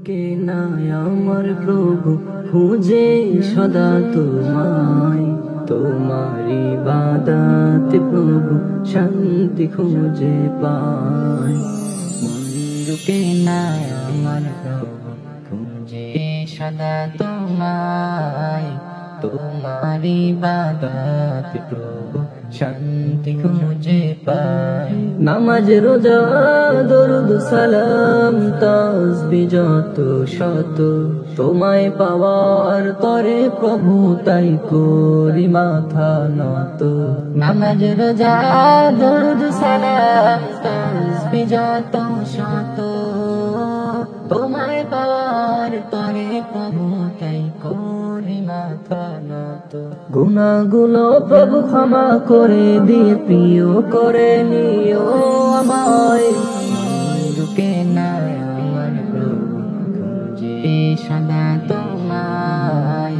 রুকে না আমার প্রভু, খুঁজে সদা তোমায়। তোমার ইবাদতে প্রভু শান্তি খুঁজে পাই। মন রুকে না আমার প্রভু, খুঁজে সদা তোমায়। তোমার ইবাদতে প্রভু শান্তি খুঁজে পাই। নামাজ রোজা দরুদ সালাম তাসবিহ যত শত, তোমায় পাওয়ার তরে প্রভু তাই করি মাথা নত। নামাজ রোজা দরুদ সালাম তাসবিহ যত শত, তোমায় পাওয়ার তরে প্রভু তাই করি মাথা নত। গুনাহগুলো প্রভু ক্ষমা করে দিয়ে প্রিয় করে নিও আমায়। রুকে না আমার প্রভু, খুঁজে সদা তোমায়।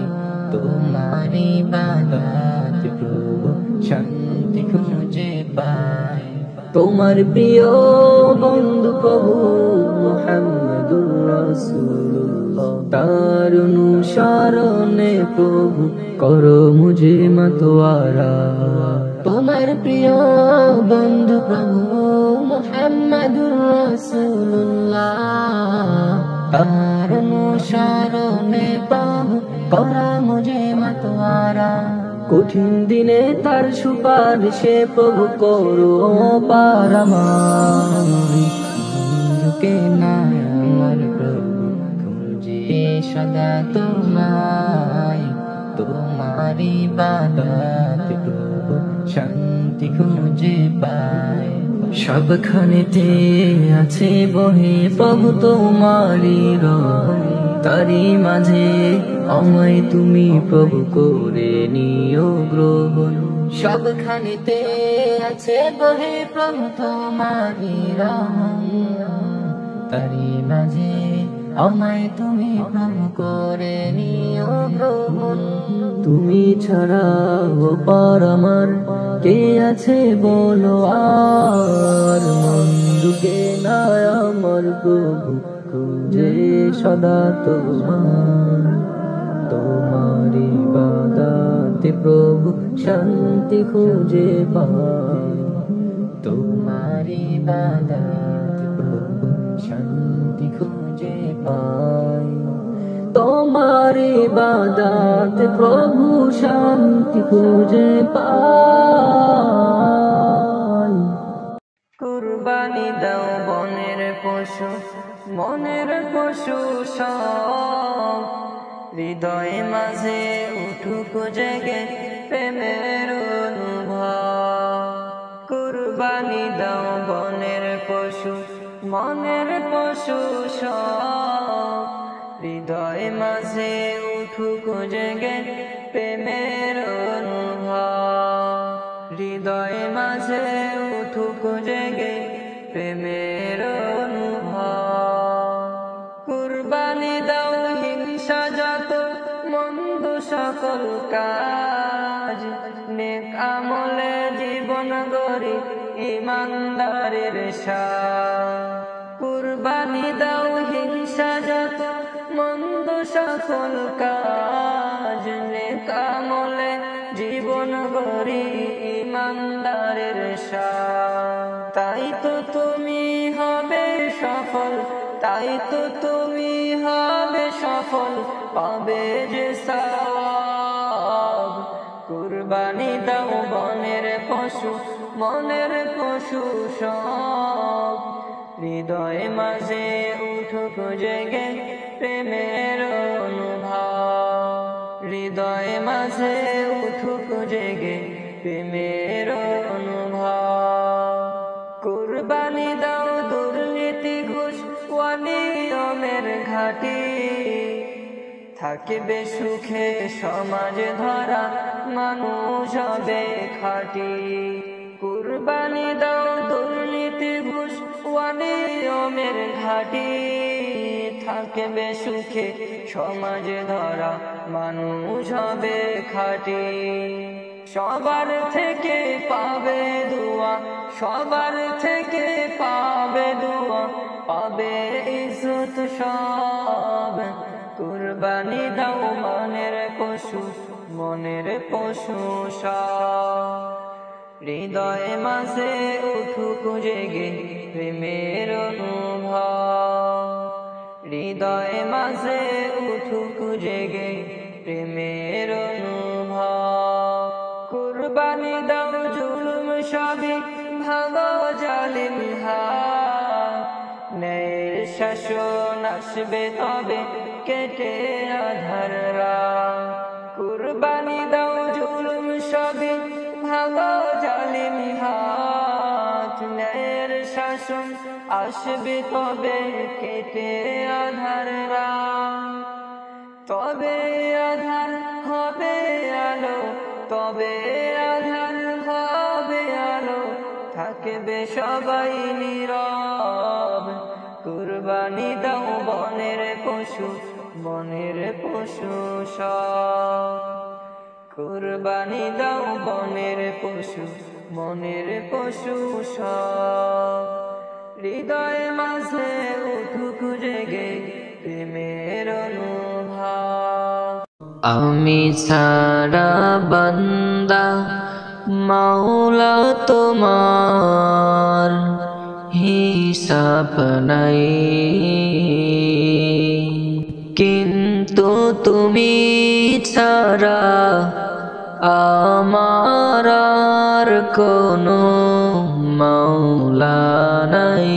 তোমার ইবাদতে প্রভু শান্তি খুঁজে পাই। তোমার প্রিয় বন্ধু প্রভু মুহাম্মদুর রাসূলুল্লাহ, তার অনুসরণে প্রভু করো মুঝে মতওয়ারা। তোমার প্রিয় বন্ধু প্রভু মুহাম্মদুর রাসূলুল্লাহ, তার অনুসরণে প্রভু করো মুঝে মতওয়ারা। কঠিন দিনে তার সুপারিশে প্রভু করো পার আমায়। রুকে না আমার প্রভু, খুঁজে সদা তোমায়। তোমার ইবাদতে প্রভু শান্তি খুঁজে পাই। সবখানেতে আছে বহে প্রভু তোমারি রহম, তারি মাঝে আমায় তুমি প্রভু করে নিও গ্রহণ। সবখানেতে আছে বহে প্রভু তোমারি রহম, তারি মাঝে আমায় তুমি প্রভু করে নিও গ্রহণ। তুমি ছাড়া ও পার আমার কে আছে বলো আর। মন রুকে না আমার প্রভু, খুঁজে সদা তোমায়। তোমার ইবাদতে প্রভু শান্তি খুঁজে পাই। তোমার ইবাদতে প্রভু শান্তি খুঁজে পাই। তোমার ইবাদতে প্রভু শান্তি খুঁজে পাই। কুরবানি দাও বনের পশু, মনের পশু সব, হৃদয়ে মাঝে উঠুক জেগে প্রেমের অনুভব। কুরবানি দাও বনের পশু, মনের পশু সব, হৃদয়ে মাঝে উঠুক জেগে প্রেমের অনুভব। হৃদয়ে মাঝে উঠুক জেগে প্রেমের অনুভব। কুরবানি দাও হিংসা যত মন্দ সকল কাজ, নেক আমলে জীবন গড়ি ইমানদারের সাথ। কুরবানি দাও হিংসা যত মন্দ সকল কাজ, নেক আমলে জীবন গড়ি ইমানদারের সাথ। তাই তো তুমি হবে সফল, তাই তো তুমি হবে সফল, পাবে যে সওয়াব। কুরবানি দাও বনের পশু, মনের পশু সব, হৃদয়ে মাঝে উঠুক জেগে প্রেমের অনুভব। হৃদয়ে মাঝে উঠুক জেগে প্রেমের অনুভব। কুরবানি দাও দুর্নীতি ঘুষ অনিয়মের ঘাটি, থাকবে সুখে সমাজ ধরা মানুষ হবে খাঁটি। কুরবানি দাও দুর্নীতি ঘুষ অনিয়মের ঘাটি, থাকবে সুখে সমাজ ধরা মানুষ হবে খাঁটি। সবার থেকে পাবে দুয়া, সবার থেকে পাবে দুয়া, পাবে ইজ্জত সব। কুরবানি দাও মনের পশু সব। হৃদয়ে মাঝে উঠুক জেগে প্রেমের অনুভব, হৃদয়ে মাঝে উঠুক জেগে প্রেমের অনুভব। কুরবানি দাও জুলুম সবই ভাঙো জালিম হাত, ন্যায়ের শাসন আসবে তবে কেটে আঁধার রাত। কুরবানি দাও জুলুম সবই ভাঙো জালিম হাত, ন্যায়ের শাসন আসবে তবে কেটে আঁধার রাত। তবে আঁধার হবে আলো, তবে আঁধার হবে আলো, থাকবে সবাই নীরব। কুরবানি দাও বনের পশু সব, কুরবানি দাও বনের পশু সব। হৃদয়ে মাঝে উঠুক জেগে প্রেমের অনুভব। আমি ছাড়া বান্দা মাওলা তোমার হিসাব নাই, কিন্তু তুমি ছাড়া আমার আর কোনো মাওলা নাই।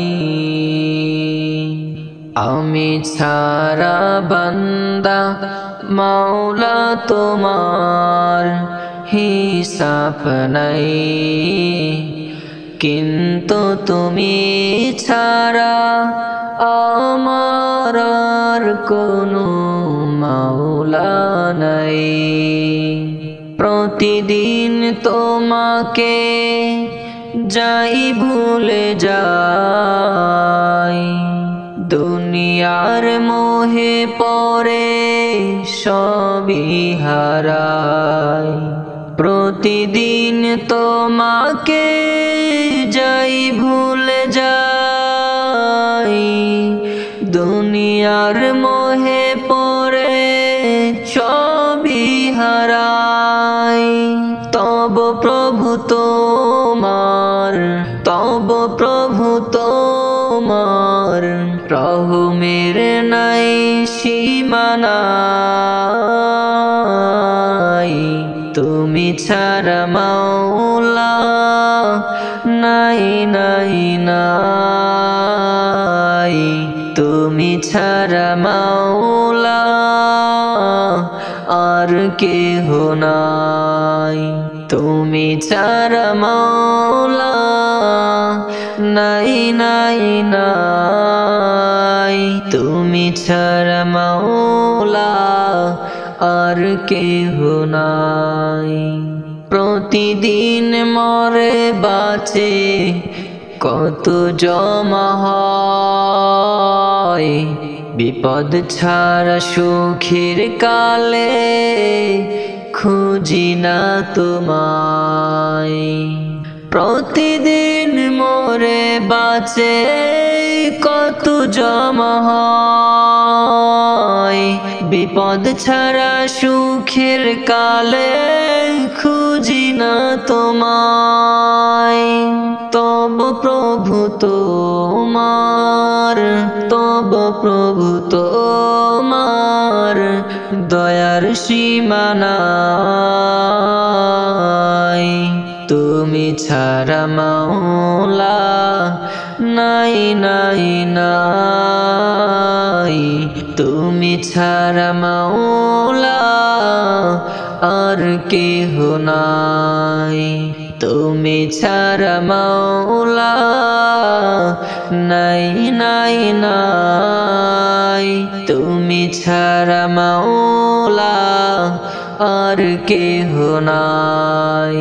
আমি ছাড়া বান্দা মাওলা তোমার হিসাব নাই, কিন্তু তুমি ছাড়া আমার আর কোনো মাওলা নাই। প্রতিদিন তোমাকে যাই ভুলে যাই, দুনিয়ার মোহে পড়ে সবই হারাই। প্রতিদিন তোমাকে যাই ভুলে যাই, দুনিয়ার মোহে পড়ে সবই হারাই। তব প্রভু তোমার রহমের নাই সীমানাই। তুমি ছাড়া মাওলা নাই নাই নাই, তুমি ছাড়া মাওলা আর কেহ নাই। তুমি ছাড়া মাওলা নাই নাই নাই, তুমি ছাড়া মাওলা আর কেহ নাই। প্রতিদিন মরে বাঁচে কত জমা হয়, বিপদ ছাড়া সুখের কালে খুঁজি না তোমায়। প্রতিদিন মরে বাঁচে কত জমা হয়, বিপদ ছাড়া সুখের কালে খুঁজি না তোমায়। তব প্রভু তোমার দয়ার সীমানাই। তুমি ছাড়া মাওলা নাই নাই নাই, তুমি ছাড়া মাওলা আর কেহ নাই। তুমি ছাড়া মাওলা নাই নাই নাই, তুমি ছাড়া মাওলা আর কেহ নাই।